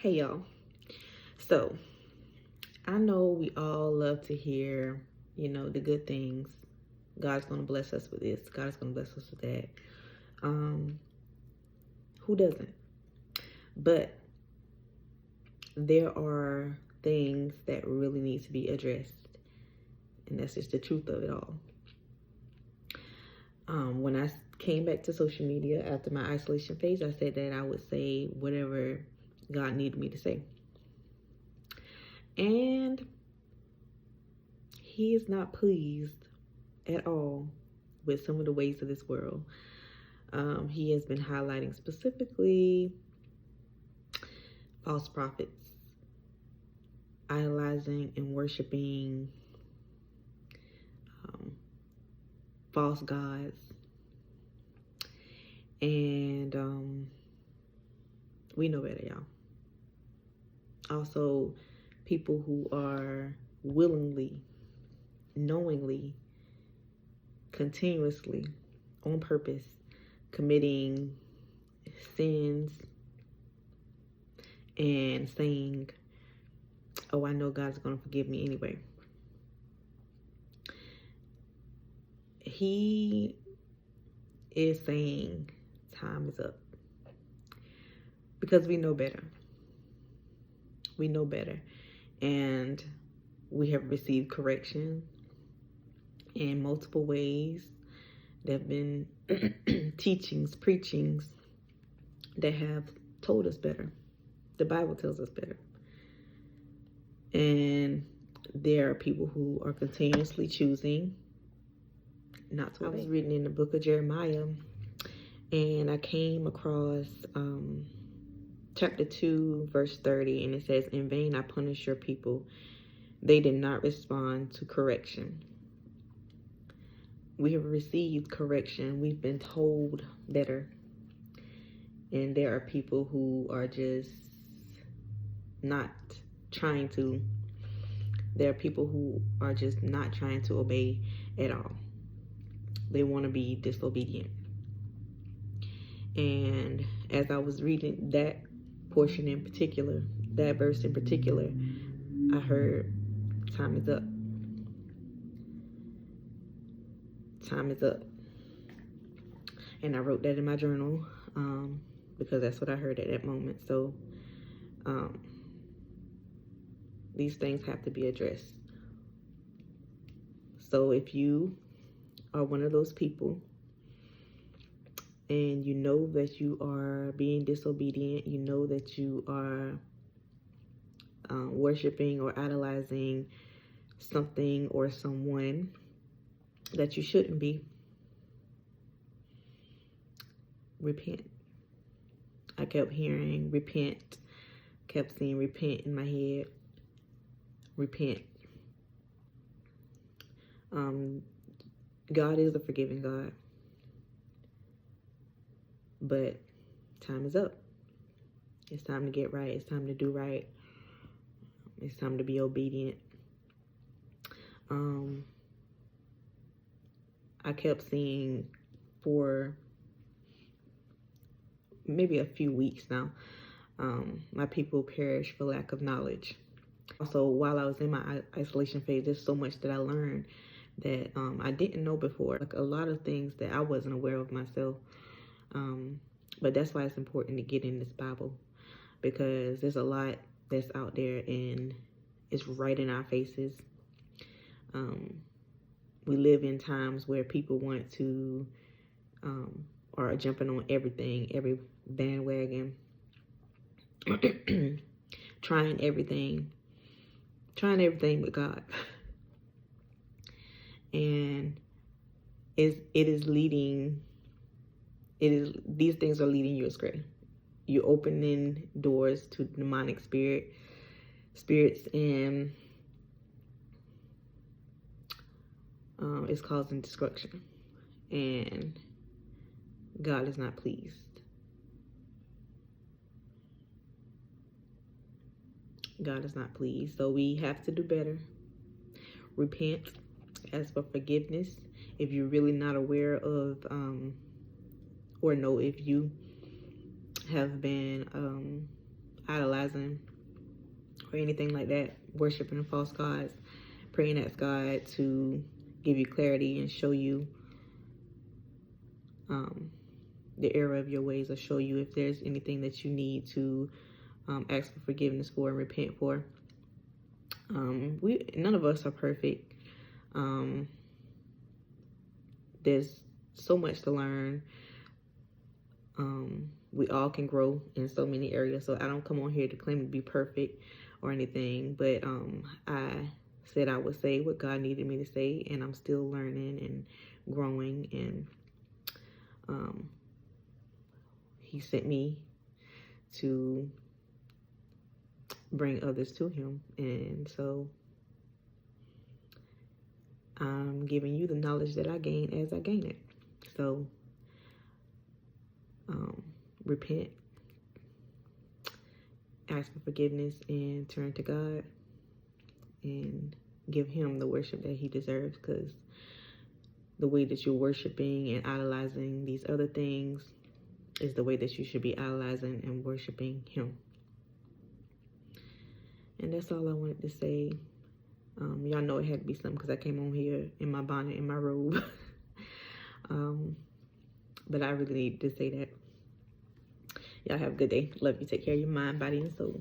Hey y'all. So I know we all love to hear, the good things. God's gonna bless us with this. God's gonna bless us with that. Um, who doesn't? But there are things that really need to be addressed, and that's just the truth of it all. When I came back to social media after my isolation phase, I said that I would say whatever God needed me to say, and He is not pleased at all with some of the ways of this world. He has been highlighting specifically false prophets, idolizing and worshiping false gods, and we know better, y'all. Also, people who are willingly, knowingly, continuously, on purpose, committing sins and saying, oh, I know God's going to forgive me anyway. He is saying time is up because we know better. We know better, and we have received correction in multiple ways. There have been teachings, preachings that have told us better. The Bible tells us better. And there are people who are continuously choosing not to obey. I was reading in the book of Jeremiah, and I came across chapter 2, verse 30, and it says, in vain I punish your people. They did not respond to correction. We have received correction. We've been told better. And there are people who are just not trying to. There are people who are just not trying to obey at all. They want to be disobedient. And as I was reading that portion in particular, that verse in particular, I heard time is up. Time is up. And I wrote that in my journal because that's what I heard at that moment. So these things have to be addressed. So if you are one of those people and you know that you are being disobedient, you know that you are worshiping or idolizing something or someone that you shouldn't be, repent. I kept hearing repent, kept seeing repent in my head. Repent. God is a forgiving God, but time is up. It's time to get right. It's time to do right. It's time to be obedient. I kept seeing for maybe a few weeks now, my people perish for lack of knowledge. Also, while I was in my isolation phase, there's so much that I learned that I didn't know before. Like a lot of things that I wasn't aware of myself. But that's why it's important to get in this Bible, because there's a lot that's out there and it's right in our faces. We live in times where people want to are jumping on everything, every bandwagon, trying everything with God. And these things are leading you astray. You're opening doors to demonic spirits, and it's causing destruction. And God is not pleased. God is not pleased. So we have to do better. Repent. Ask for forgiveness. If you're really not aware of, or know if you have been idolizing or anything like that, worshiping false gods, praying ask God to give you clarity and show you the error of your ways, or show you if there's anything that you need to ask for forgiveness for and repent for. None of us are perfect. There's so much to learn. We all can grow in so many areas, so I don't come on here to claim to be perfect or anything, but I said I would say what God needed me to say, and I'm still learning and growing, and he sent me to bring others to him, and so I'm giving you the knowledge that I gain as I gain it. So repent, ask for forgiveness, and turn to God and give him the worship that he deserves, because the way that you're worshiping and idolizing these other things is the way that you should be idolizing and worshiping him. And that's all I wanted to say. Y'all know it had to be something because I came on here in my bonnet and my robe. But I really needed to say that. Y'all have a good day. Love you. Take care of your mind, body, and soul.